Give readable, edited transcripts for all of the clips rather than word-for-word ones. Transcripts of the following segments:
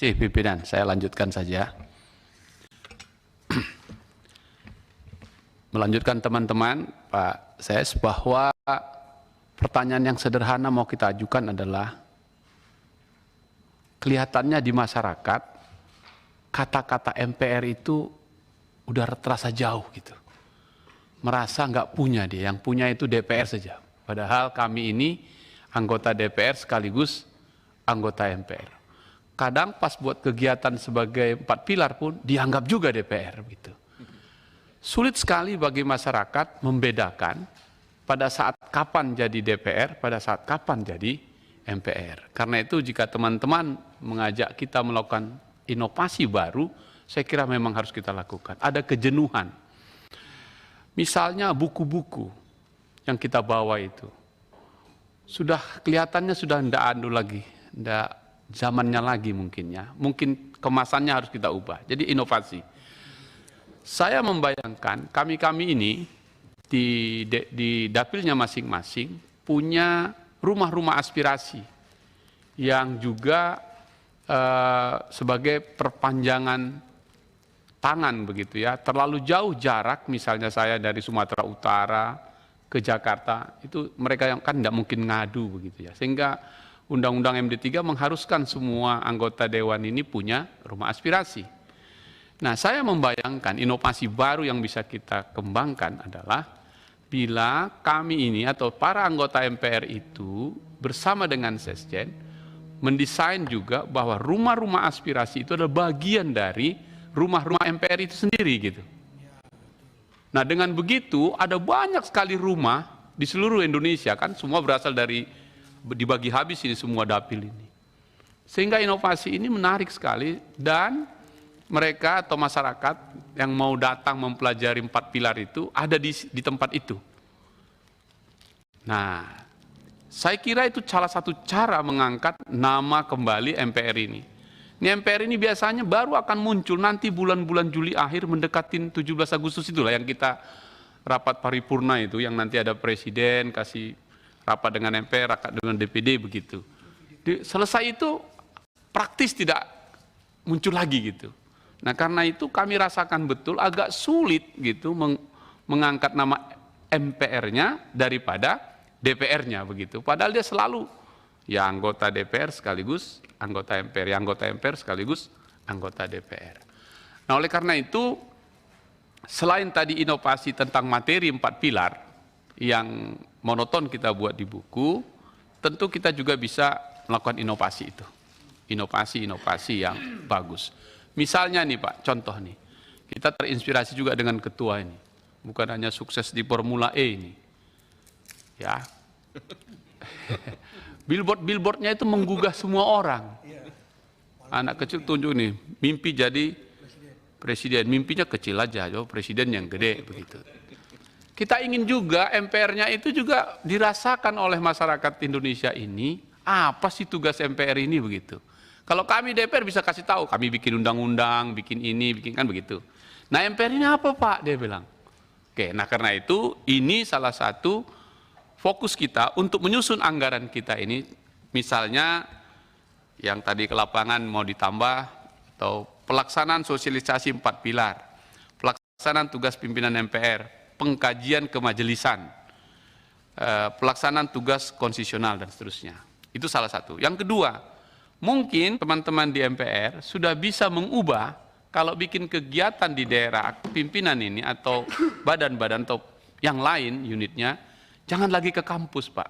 Pimpinan, saya lanjutkan saja. Melanjutkan teman-teman, Pak Ses, bahwa pertanyaan yang sederhana mau kita ajukan adalah, kelihatannya di masyarakat, kata-kata MPR itu udah terasa jauh gitu. Merasa nggak punya dia, yang punya itu DPR saja. Padahal kami ini anggota DPR sekaligus anggota MPR. Kadang pas buat kegiatan sebagai 4 pilar pun dianggap juga DPR gitu. Sulit sekali bagi masyarakat membedakan pada saat kapan jadi DPR, pada saat kapan jadi MPR. Karena itu jika teman-teman mengajak kita melakukan inovasi baru, saya kira memang harus kita lakukan. Ada kejenuhan. Misalnya buku-buku yang kita bawa itu, sudah kelihatannya sudah tidak anu lagi, tidak zamannya lagi mungkin ya. Mungkin kemasannya harus kita ubah. Jadi inovasi. Saya membayangkan kami-kami ini di dapilnya masing-masing punya rumah-rumah aspirasi yang juga sebagai perpanjangan tangan begitu ya. Terlalu jauh jarak, misalnya saya dari Sumatera Utara ke Jakarta, itu mereka yang kan tidak mungkin ngadu begitu ya. Sehingga Undang-Undang MD3 mengharuskan semua anggota Dewan ini punya rumah aspirasi. Nah, saya membayangkan inovasi baru yang bisa kita kembangkan adalah bila kami ini atau para anggota MPR itu bersama dengan Sesjen mendesain juga bahwa rumah-rumah aspirasi itu adalah bagian dari rumah-rumah MPR itu sendiri gitu. Nah, dengan begitu ada banyak sekali rumah di seluruh Indonesia, kan semua berasal dari dibagi habis ini semua dapil ini. Sehingga inovasi ini menarik sekali dan mereka atau masyarakat yang mau datang mempelajari 4 pilar itu ada di tempat itu. Nah, saya kira itu salah satu cara mengangkat nama kembali MPR ini. Ini MPR ini biasanya baru akan muncul nanti bulan-bulan Juli akhir mendekatin 17 Agustus itulah yang kita rapat paripurna itu, yang nanti ada presiden kasih rapat dengan MPR, rapat dengan DPD begitu. Selesai itu praktis tidak muncul lagi gitu. Nah, karena itu kami rasakan betul agak sulit gitu mengangkat nama MPR-nya daripada DPR-nya begitu. Padahal dia selalu ya anggota DPR sekaligus anggota MPR, ya anggota MPR sekaligus anggota DPR. Nah, oleh karena itu selain tadi inovasi tentang materi 4 pilar yang monoton kita buat di buku, tentu kita juga bisa melakukan inovasi itu. Inovasi-inovasi yang bagus. Misalnya nih Pak, contoh nih, kita terinspirasi juga dengan ketua ini. Bukan hanya sukses di Formula E ini. Ya. Billboard-billboardnya itu menggugah semua orang. Anak kecil tunjuk nih, mimpi jadi presiden. Mimpinya kecil aja, presiden yang gede begitu. Kita ingin juga MPR-nya itu juga dirasakan oleh masyarakat Indonesia ini, apa sih tugas MPR ini begitu. Kalau kami DPR bisa kasih tahu, kami bikin undang-undang, bikin ini, bikin kan begitu. Nah, MPR ini apa Pak? Dia bilang. Oke, nah karena itu ini salah satu fokus kita untuk menyusun anggaran kita ini, misalnya yang tadi ke lapangan mau ditambah, atau pelaksanaan sosialisasi 4 pilar, pelaksanaan tugas pimpinan MPR, pengkajian kemajelisan, pelaksanaan tugas konstitusional dan seterusnya. Itu salah satu. Yang kedua, mungkin teman-teman di MPR sudah bisa mengubah kalau bikin kegiatan di daerah pimpinan ini atau badan-badan atau yang lain unitnya, jangan lagi ke kampus Pak.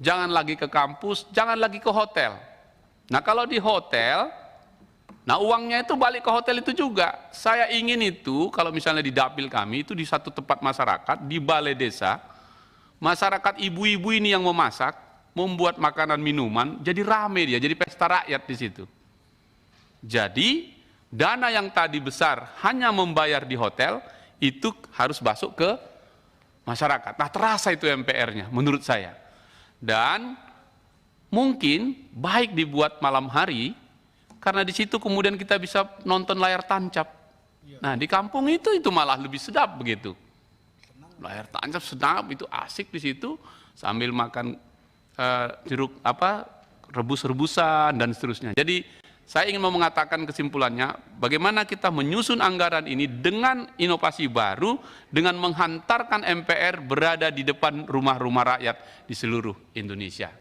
Jangan lagi ke kampus, jangan lagi ke hotel. Nah, kalau di hotel, nah uangnya itu balik ke hotel itu juga. Saya ingin itu kalau misalnya di dapil kami itu di satu tempat masyarakat, di balai desa, masyarakat ibu-ibu ini yang memasak, membuat makanan minuman, jadi rame dia, jadi pesta rakyat di situ. Jadi dana yang tadi besar hanya membayar di hotel, itu harus masuk ke masyarakat. Nah, terasa itu MPR-nya menurut saya. Dan mungkin baik dibuat malam hari, karena di situ kemudian kita bisa nonton layar tancap. Nah, di kampung itu malah lebih sedap begitu. Layar tancap sedap, itu asik di situ sambil makan jeruk rebus-rebusan dan seterusnya. Jadi saya ingin mau mengatakan kesimpulannya, bagaimana kita menyusun anggaran ini dengan inovasi baru, dengan menghantarkan MPR berada di depan rumah-rumah rakyat di seluruh Indonesia.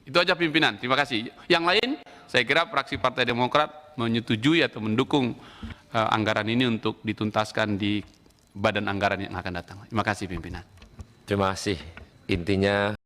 Itu aja pimpinan, terima kasih. Yang lain, saya kira fraksi Partai Demokrat menyetujui atau mendukung anggaran ini untuk dituntaskan di badan anggaran yang akan datang. Terima kasih pimpinan. Terima kasih. Intinya